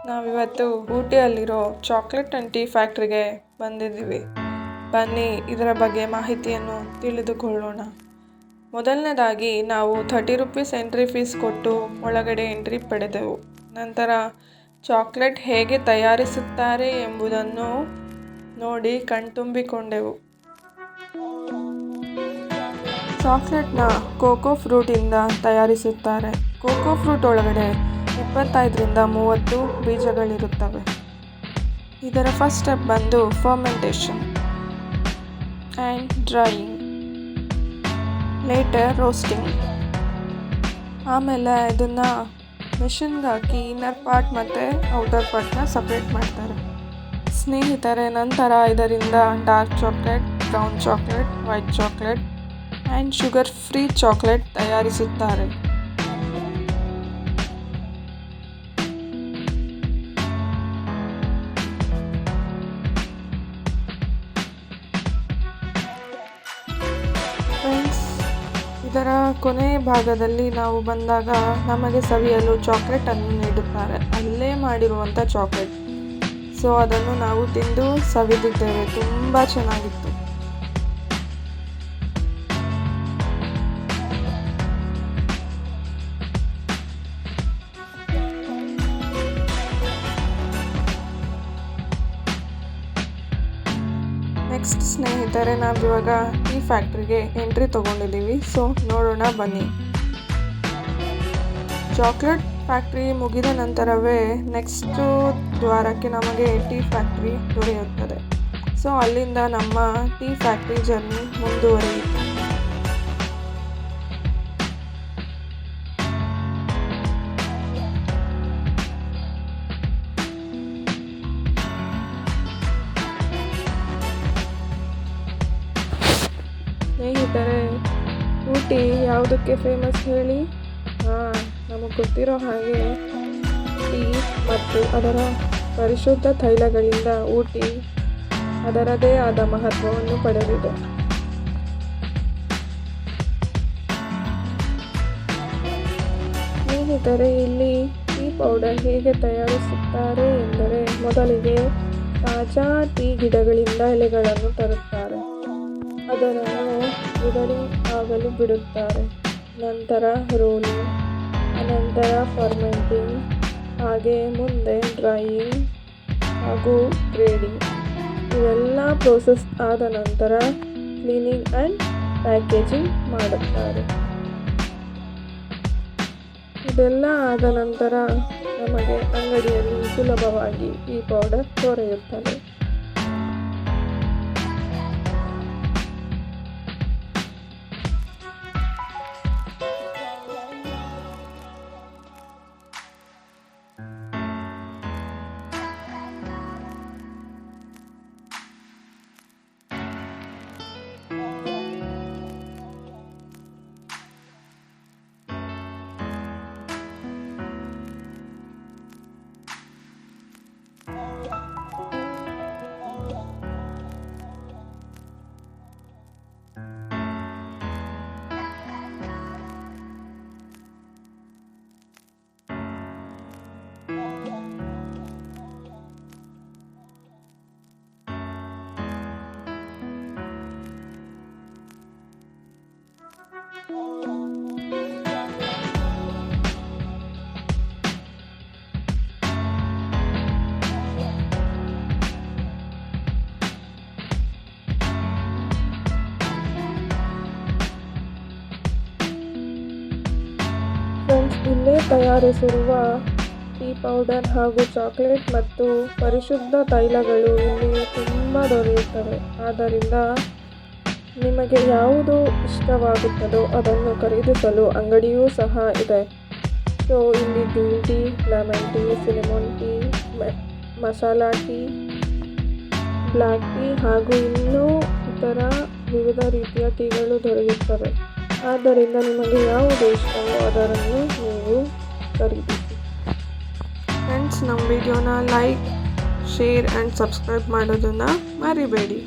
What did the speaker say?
ನಾವಿವತ್ತು ಊಟಿಯಲ್ಲಿರೋ chocolate and tea ಫ್ಯಾಕ್ಟ್ರಿಗೆ ಬಂದಿದ್ದೀವಿ. ಬನ್ನಿ ಇದರ ಬಗ್ಗೆ ಮಾಹಿತಿಯನ್ನು ತಿಳಿದುಕೊಳ್ಳೋಣ. ಮೊದಲನೇದಾಗಿ ನಾವು 30 ರೂಪೀಸ್ ಎಂಟ್ರಿ ಫೀಸ್ ಕೊಟ್ಟು ಒಳಗಡೆ ಎಂಟ್ರಿ ಪಡೆದೆವು. ನಂತರ ಚಾಕ್ಲೇಟ್ ಹೇಗೆ ತಯಾರಿಸುತ್ತಾರೆ ಎಂಬುದನ್ನು ನೋಡಿ ಕಣ್ತುಂಬಿಕೊಂಡೆವು. ಚಾಕ್ಲೇಟ್ನ ಕೋಕೋ ಫ್ರೂಟಿಂದ ತಯಾರಿಸುತ್ತಾರೆ. ಕೋಕೋ ಫ್ರೂಟ್ ಒಳಗಡೆ 25ರಿಂದ 30 ಬೀಜಗಳಿರುತ್ತವೆ. ಇದರ ಫಸ್ಟ್ ಸ್ಟೆಪ್ ಬಂದು fermentation and drying, later roasting. ಆಮೇಲೆ ಇದನ್ನು ಮೆಷಿನ್ಗೆ ಹಾಕಿ ಇನ್ನರ್ ಪಾರ್ಟ್ ಮತ್ತು ಔಟರ್ ಪಾರ್ಟ್ನ ಸಪ್ರೇಟ್ ಮಾಡ್ತಾರೆ. ಸ್ನೇಹಿತರೆ, ನಂತರ ಇದರಿಂದ dark chocolate, brown chocolate, white chocolate and sugar free chocolate ತಯಾರಿಸುತ್ತಾರೆ. ಫ್ರೆಂಡ್ಸ್, ಇದರ ಕೊನೆಯ ಭಾಗದಲ್ಲಿ ನಾವು ಬಂದಾಗ ನಮಗೆ ಸವಿಯಲು ಚಾಕ್ಲೇಟನ್ನು ನೀಡುತ್ತಾರೆ. ಅಲ್ಲೇ ಮಾಡಿರುವಂಥ ಚಾಕ್ಲೇಟ್. ಸೊ ಅದನ್ನು ನಾವು ತಿಂದು ಸವಿದಿದ್ದೇವೆ. ತುಂಬ ಚೆನ್ನಾಗಿತ್ತು. ನೆಕ್ಸ್ಟ್ ಸ್ನೇಹಿತರೆ, ನಾವಿವಾಗ ಟೀ ಫ್ಯಾಕ್ಟ್ರಿಗೆ ಎಂಟ್ರಿ ತೊಗೊಂಡಿದ್ದೀವಿ. ಸೊ ನೋಡೋಣ ಬನ್ನಿ. ಚಾಕ್ಲೇಟ್ ಫ್ಯಾಕ್ಟ್ರಿ ಮುಗಿದ ನಂತರವೇ ನೆಕ್ಸ್ಟು ದ್ವಾರಕ್ಕೆ ನಮಗೆ ಟೀ ಫ್ಯಾಕ್ಟ್ರಿ ದೊರೆಯುತ್ತದೆ. ಸೊ ಅಲ್ಲಿಂದ ನಮ್ಮ ಟೀ ಫ್ಯಾಕ್ಟ್ರಿ ಜರ್ನಿ ಮುಂದುವರಿಯಿತು. ಸ್ನೇಹಿತರೆ, ಊಟಿ ಯಾವುದಕ್ಕೆ ಫೇಮಸ್ ಹೇಳಿ? ನಮಗೆ ಗೊತ್ತಿರೋ ಹಾಗೆ ಟೀ ಮತ್ತು ಅದರ ಪರಿಶುದ್ಧ ತೈಲಗಳಿಂದ ಊಟಿ ಅದರದೇ ಆದ ಮಹತ್ವವನ್ನು ಪಡೆದಿದೆ. ಸ್ನೇಹಿತರೆ, ಇಲ್ಲಿ ಟೀ ಪೌಡರ್ ಹೇಗೆ ತಯಾರಿಸುತ್ತಾರೆ ಎಂದರೆ, ಮೊದಲಿಗೆ ತಾಜಾ ಟೀ ಗಿಡಗಳಿಂದ ಎಲೆಗಳನ್ನು ತರುತ್ತಾರೆ. ಅದನ್ನು ವಿವರಿಂಗ್ ಆಗಲು ಬಿಡುತ್ತಾರೆ. ನಂತರ ರೋಲಿಂಗ್, ಅನಂತರ ಫರ್ಮೆಂಟಿಂಗ್, ಹಾಗೆ ಮುಂದೆ ಡ್ರೈಯಿಂಗ್ ಹಾಗೂ ಗ್ರೇಡಿಂಗ್. ಇವೆಲ್ಲ ಪ್ರೋಸೆಸ್ ಆದ ನಂತರ ಕ್ಲೀನಿಂಗ್ ಆ್ಯಂಡ್ ಪ್ಯಾಕೇಜಿಂಗ್ ಮಾಡುತ್ತಾರೆ. ಇದೆಲ್ಲ ಆದ ನಂತರ ನಮಗೆ ಅಂಗಡಿಯಲ್ಲಿ ಸುಲಭವಾಗಿ ಟೀ ಪೌಡರ್ ದೊರೆಯುತ್ತದೆ. ಇಲ್ಲೇ ತಯಾರಿಸಿರುವ ಟೀ ಪೌಡರ್ ಹಾಗೂ ಚಾಕ್ಲೇಟ್ ಮತ್ತು ಪರಿಶುದ್ಧ ತೈಲಗಳು ಇಲ್ಲಿ ತುಂಬ ದೊರೆಯುತ್ತವೆ. ಆದ್ದರಿಂದ ನಿಮಗೆ ಯಾವುದು ಇಷ್ಟವಾಗುತ್ತದೋ ಅದನ್ನು ಖರೀದಿಸಲು ಅಂಗಡಿಯೂ ಸಹ ಇದೆ. ಸೊ ಇಲ್ಲಿ green tea, lemon tea, cinnamon tea, masala tea, black tea ಹಾಗೂ ಇನ್ನೂ ಇತರ ವಿವಿಧ ರೀತಿಯ ಟೀಗಳು ದೊರೆಯುತ್ತವೆ. ಆದ್ದರಿಂದ ನಿಮಗೆ ಯಾವುದು ಇಷ್ಟವೋ ಅದನ್ನು ನೀವು ಖರೀದಿಸಿ. ಫ್ರೆಂಡ್ಸ್, ನಮ್ಮ ವಿಡಿಯೋನ ಲೈಕ್, ಶೇರ್ ಆ್ಯಂಡ್ ಸಬ್ಸ್ಕ್ರೈಬ್ ಮಾಡೋದನ್ನು ಮರಿಬೇಡಿ.